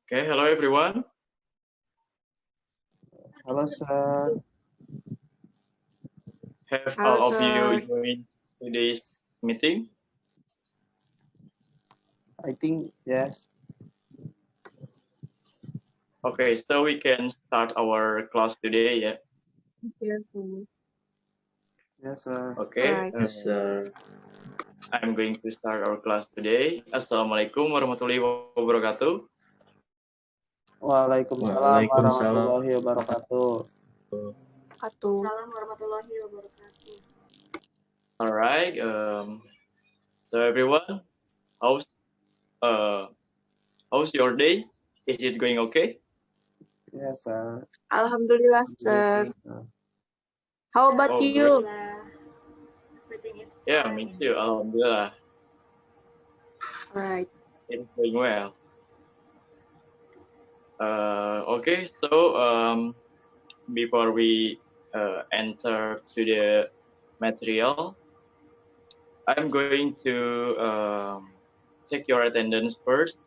Okay, hello everyone. Hello, sir. Have Hello, all of you sir. joined today's meeting? I think yes. Okay, so we can start our class today, yeah? Yes, Yes, sir. Okay, right. Yes, sir. I'm going to start our class today. Assalamualaikum warahmatullahi wabarakatuh. Waalaikumsalam Waalaikumsalam. warahmatullahi wabarakatuh. Katu. Assalamualaikum warahmatullahi wabarakatuh. All right. So everyone, how's how's your day? Is it going okay? Yes, sir. Alhamdulillah, sir. How about Oh, you? Everything is Yeah, fine. me too. Alhamdulillah, Right. it's going well. Okay, so before we enter to the material, I'm going to check your attendance first.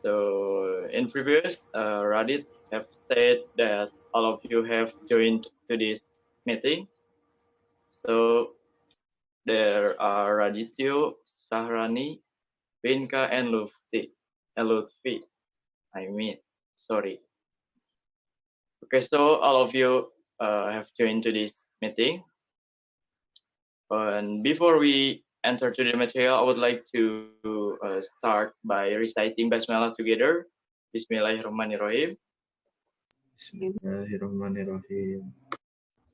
So in previous, Radit have said that all of you have joined to this meeting. So there are Radityo, Sahrani, Binka, and Lutfi. Sorry. Okay, so all of you have joined to this meeting. And before we enter to the material, I would like to start by reciting Basmalah together. Bismillahirrahmanirrahim. Bismillahirrahmanirrahim.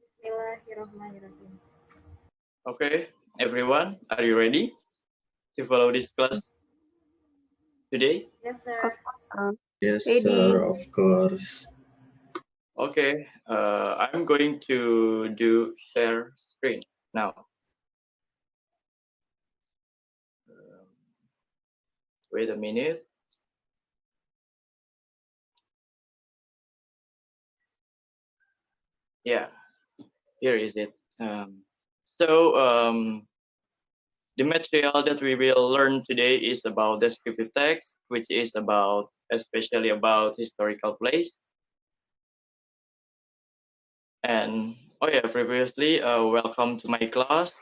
Bismillahirrahmanirrahim. Okay, everyone, are you ready to follow this class today? Yes, sir. Of course, sir. Yes, Ready. sir, of course. Okay, I'm going to do share screen now. Wait a minute. Yeah, here is it. So the material that we will learn today is about descriptive text, which is about especially about historical place. And oh yeah, previously, welcome to my class.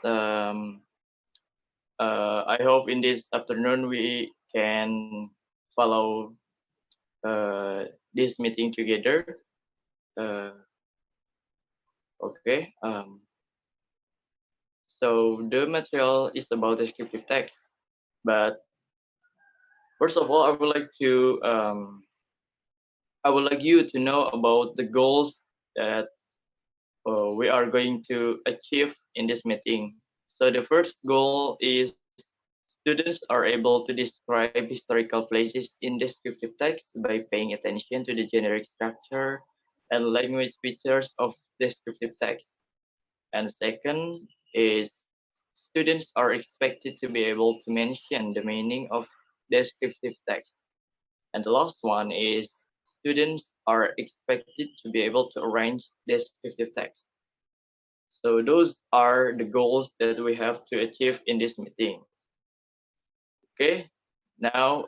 I hope in this afternoon we can follow this meeting together. Okay. So the material is about descriptive text, but first of all, I would like you to know about the goals that we are going to achieve in this meeting. So the first goal is students are able to describe historical places in descriptive text by paying attention to the generic structure and language features of descriptive text. And second is students are expected to be able to mention the meaning of descriptive text. And the last one is students are expected to be able to arrange descriptive text. So those are the goals that we have to achieve in this meeting. Okay, now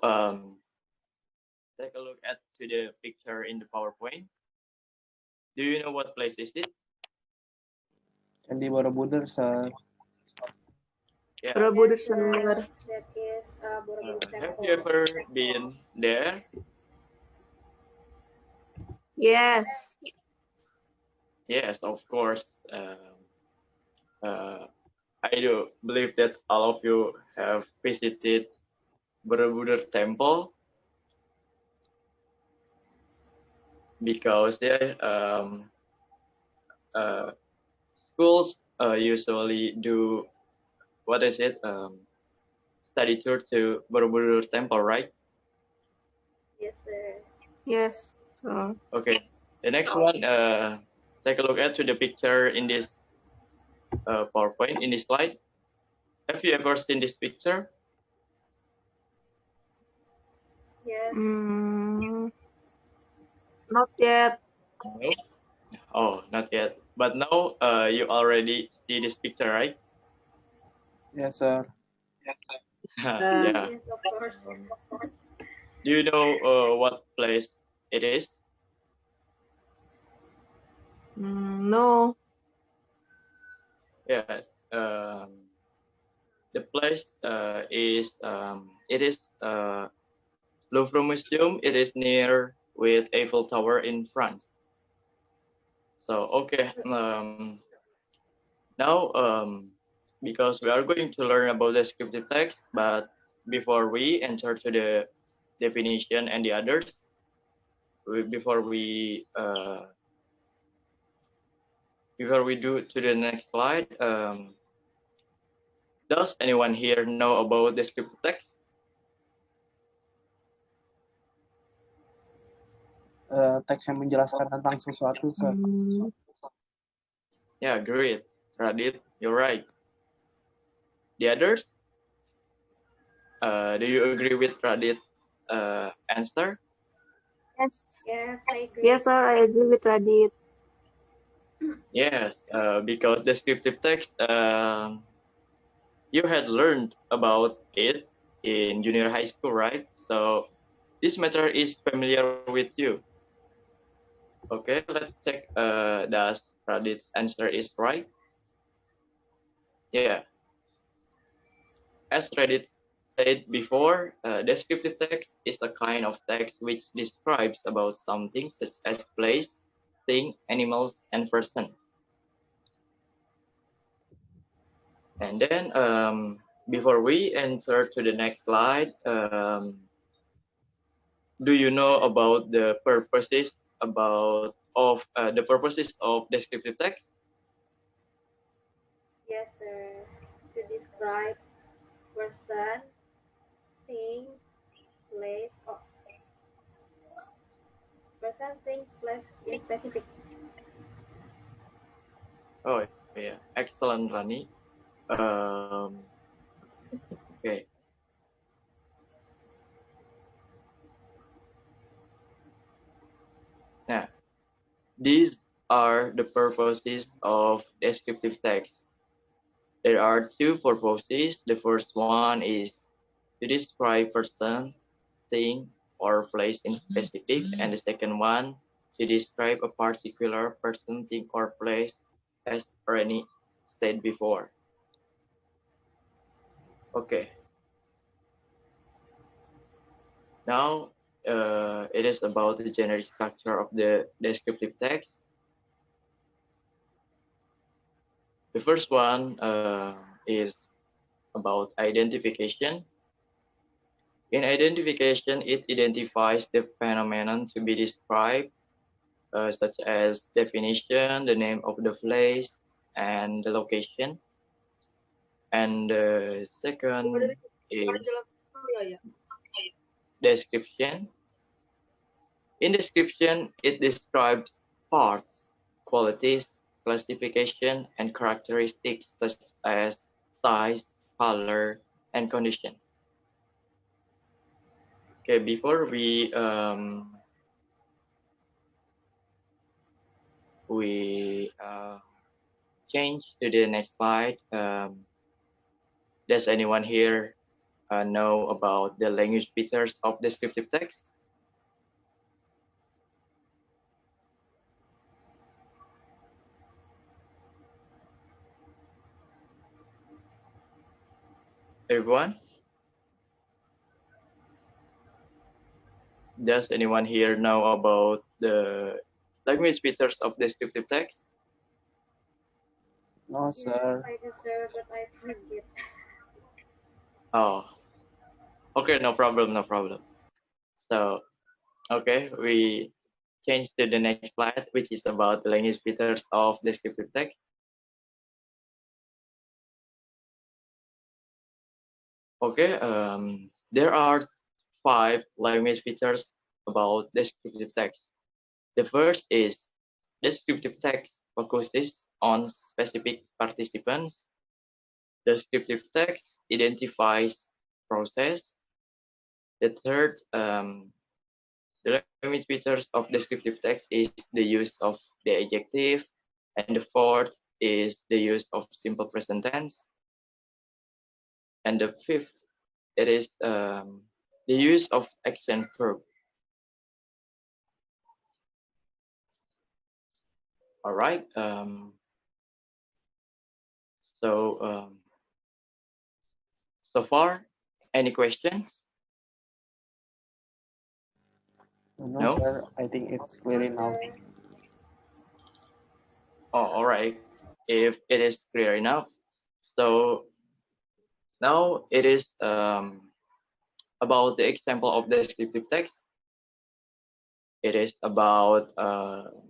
take a look at to the picture in the PowerPoint. Do you know what place is it? Candi Borobudur, sir. Yeah. Borobudur, Yes, sir. sir. That is Borobudur Have Temple. you ever been there? Yes. Yes, of course. I do believe that all of you have visited Borobudur Temple because there schools usually do what is it study tour to Borobudur Temple, right? Yes, sir. Yes, sir. Okay. The next one, take a look at to the picture in this PowerPoint in this slide. Have you ever seen this picture? Yes. Not yet. No. Oh, not yet. But now you already see this picture, right? Yes, sir. Yeah. Yes, of course. Do you know what place it is? No. Yeah. The place is it is Louvre Museum. It is near with Eiffel Tower in France. So okay. Now because we are going to learn about descriptive text, but before we enter to the definition and the others, before we do to the next slide, does anyone here know about descriptive text? Teks yang menjelaskan tentang sesuatu, sir. Yeah, great. Radit, you're right. The others? Do you agree with Radit's answer? Yes. Yes, I agree. Yes, sir. I agree with Radit. Yes, because descriptive text, you had learned about it in junior high school, right? So this matter is familiar with you. Okay, let's check does Radit's answer is right? Yeah. As Radit said before, descriptive text is a kind of text which describes about something such as place, thing, animals, and person. And then before we enter to the next slide, do you know about the purposes of descriptive text? Yes, sir. To describe person, thing, place, or person, things, place in specific. Oh yeah, excellent, Rani. Okay. Now, these are the purposes of descriptive text. There are two purposes. The first one is to describe person, thing, or place in specific, and the second one to describe a particular person, thing, or place, as already said before. Okay. Now it is about the generic structure of the descriptive text. The first one is about identification. In identification, it identifies the phenomenon to be described, such as definition, the name of the place, and the location. And the second is description. In description, it describes parts, qualities, classification, and characteristics such as size, color, and condition. Okay, before we change to the next slide, does anyone here know about the language features of descriptive text? Everyone? Does anyone here know about the language features of descriptive text? No, Yes, sir. I do, sir, but I forget. Oh, okay, no problem, no problem. So, okay, we change to the next slide, which is about the language features of descriptive text. Okay, there are 5 language features about descriptive text. The first is descriptive text focuses on specific participants. Descriptive text identifies process. The third, the language features of descriptive text is the use of the adjective, and the fourth is the use of simple present tense. And the fifth, it is the use of action verb. All right. So so far, any questions? No, No? sir. I think it's clear now. Sir. Oh, all right. If it is clear enough. So now it is about the example of descriptive text. It is about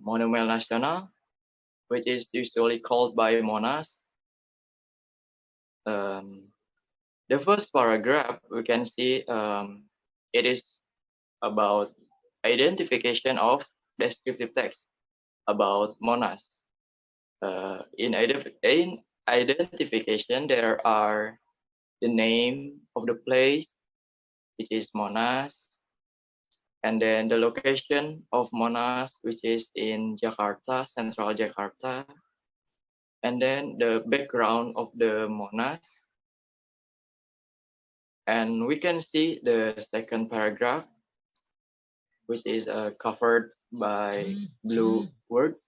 Monument Nasional, which is usually called by Monas. Um, the first paragraph, we can see it is about identification of descriptive text about Monas. In identification, there are the name of the place, which is Monas, and then the location of Monas, which is in Jakarta, central Jakarta, and then the background of the Monas. And we can see the second paragraph, which is covered by blue words.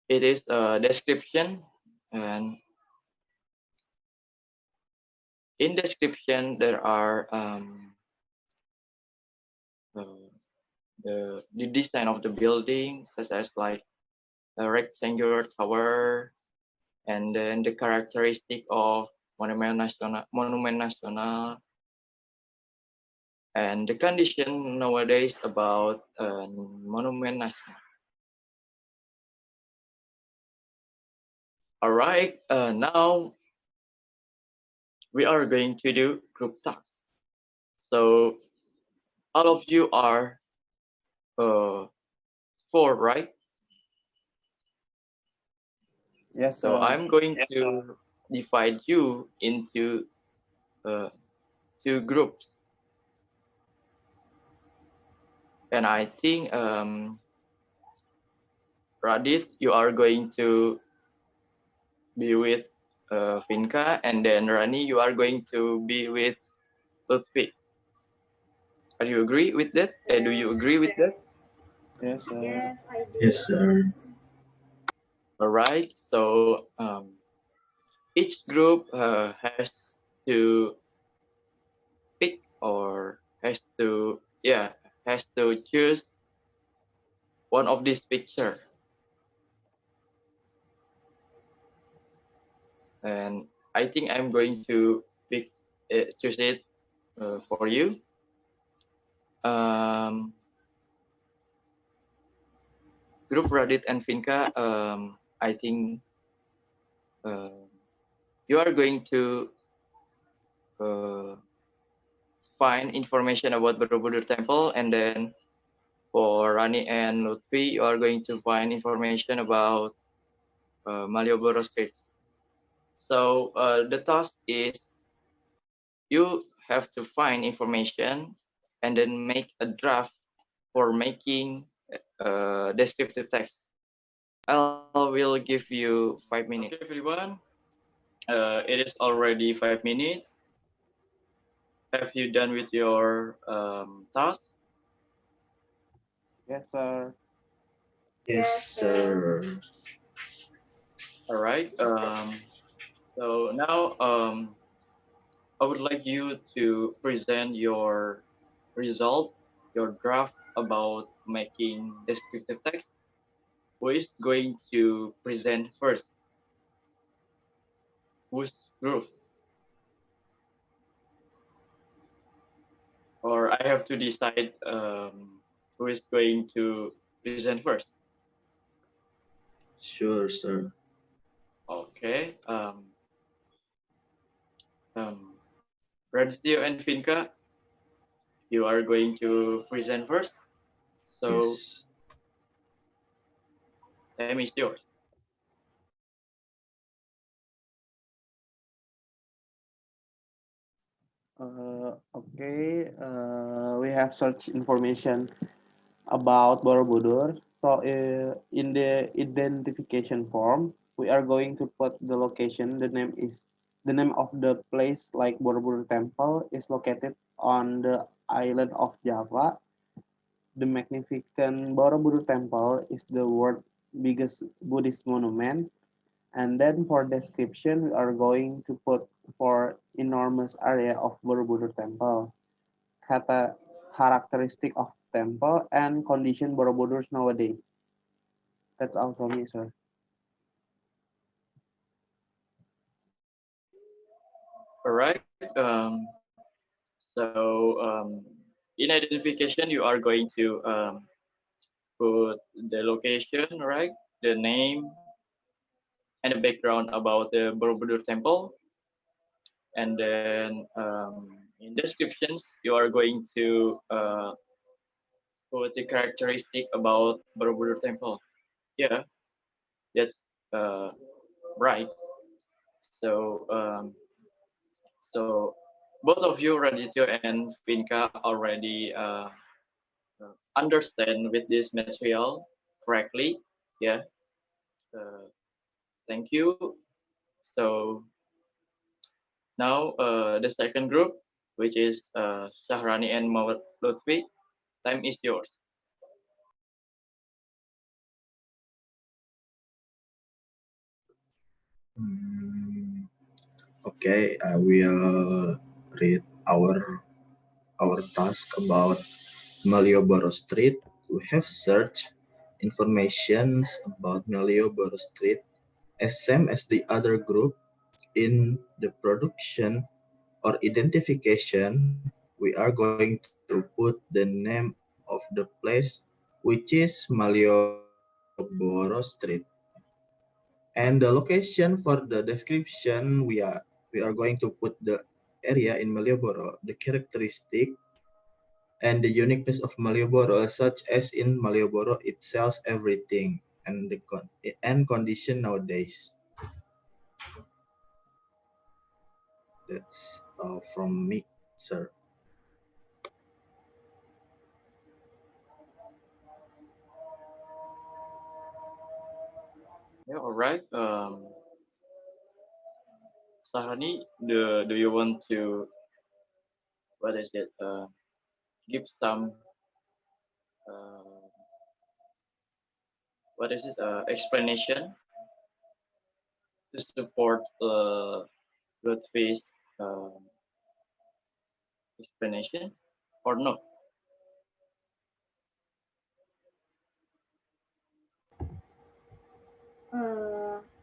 It is a description, and in description there are the design of the building, such as like a rectangular tower, and then the characteristic of Monument Nasional, and the condition nowadays about Monument Nasional. All right, now we are going to do group tasks. So all of you are four, right? Yes, So sir. I'm going to divide you into uh, two groups, and I think Radit, you are going to be with Vinka, and then Rani, you are going to be with Lutfi. Are you agree with that? Do you agree with that? Yes, sir. Yes, I do. Yes, sir. All right. So each group has to pick or has to choose one of these picture, and I think I'm going to pick choose it for you. Um, Group Radit and Vinka, I think uh, you are going to uh, find information about Borobudur Temple, and then for Rani and Lutfi, you are going to find information about Malioboro streets. So the task is you have to find information and then make a draft for making descriptive text. I will give you 5 minutes. Okay, everyone. It is already 5 minutes. Have you done with your task? Yes, sir. Yes, sir. All right. So now I would like you to present your result, your draft about making descriptive text. Who is going to present first? Whose group? Or I have to decide who is going to present first. Sure, sir. Okay. Um, Radityo and Finka, you are going to present first. So Yes. time is yours. Okay. We have search information about Borobudur. So in the identification form, we are going to put the location. The name is The name of the place, like Borobudur Temple, is located on the island of Java. The magnificent Borobudur Temple is the world's biggest Buddhist monument. And then for description, we are going to put for enormous area of Borobudur Temple, kata characteristic of temple and condition Borobudur nowadays. That's all from me, sir. All right. So in identification, you are going to put the location, right? The name and the background about the Borobudur temple, and then in descriptions, you are going to put the characteristic about Borobudur temple. Yeah, that's uh, right. So so both of you, Radityo and Vinka, already understand with this material correctly. Yeah. Uh, thank you. So now the second group, which is Shahrani and Mawad Lutfi, time is yours. Hmm, okay, I will read our task about Malioboro Street. We have searched informations about Malioboro Street as same as the other group in the production or identification. We are going to put the name of the place, which is Malioboro Street. And the location for the description, we are going to put the area in Malioboro, the characteristic and the uniqueness of Malioboro, such as in Malioboro it sells everything and and condition nowadays. That's from me, sir. Yeah, all right. Shahrani, do you want to what is it? Give some uh, what is it? Explanation to support Lutfi's uh, explanation, or no?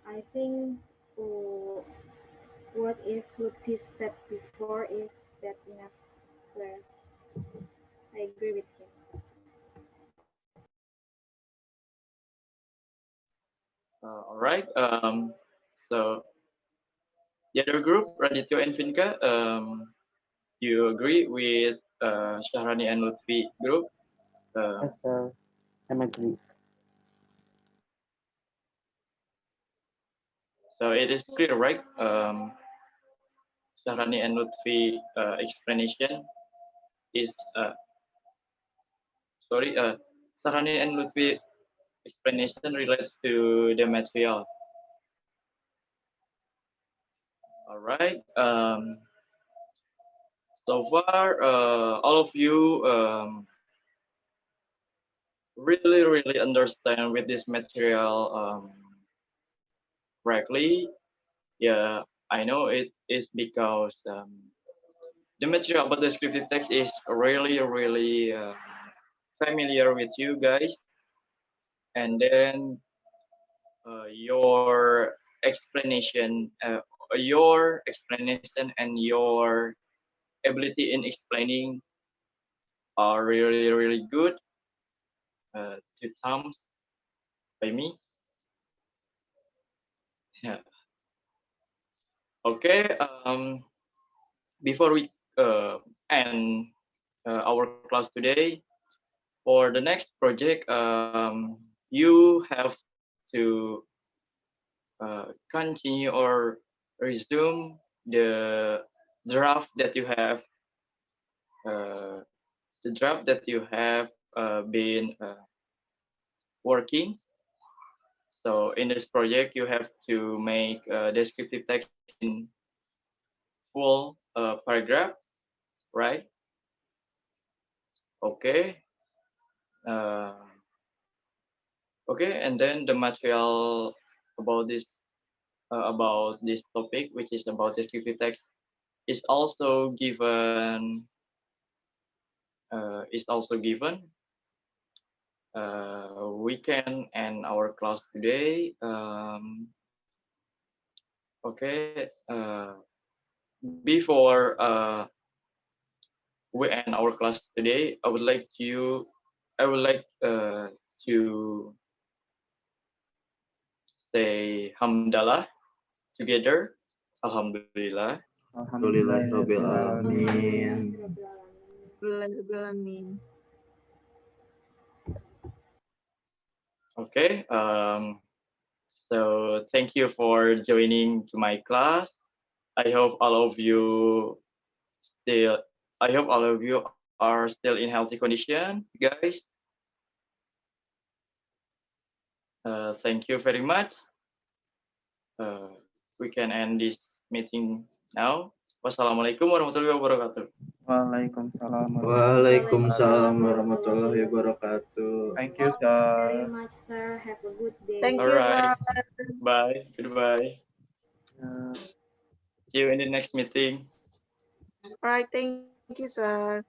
I think what is Lutfi said before is that enough clear. I agree with him. All right. So the other group, Radityo and Finka, you agree with Shahrani and Lutfi group? Yes, Um, sir. I'm agree. so it is clear, right? Shahrani and Lutfi explanation is sorry. Shahrani and Lutfi explanation relates to the material. All right. So far, all of you really understand with this material correctly. Yeah, I know it is because the material about the descriptive text is really familiar with you guys, and then your explanation and your ability in explaining are really good. Two thumbs by me. Yeah. Okay. Before we end our class today, for the next project, you have to continue or resume the draft that you have uh, been working. So in this project, you have to make descriptive text in full paragraph, right? Okay. Uh, okay, and then the material about this topic, which is about descriptive text, is also given. Is also given. We can end our class today. Okay. Before we end our class today, I would like to say hamdalah together. Alhamdulillah. Alhamdulillahirabbil Alhamdulillah, alamin. Rabbil Alamin. Alhamdulillah. Okay. So thank you for joining to my class. I hope all of you still. I hope all of you are still in healthy condition, guys. Thank you very much. Uh, we can end this meeting now. Wassalamualaikum warahmatullahi wabarakatuh. Waalaikumsalam. Waalaikumsalam warahmatullahi wabarakatuh. Thank you, Thank you very sir. much, sir. Have a good day. Thank All you, right. sir. Bye. Goodbye. Uh, See you in the next meeting. All right, thank you, sir.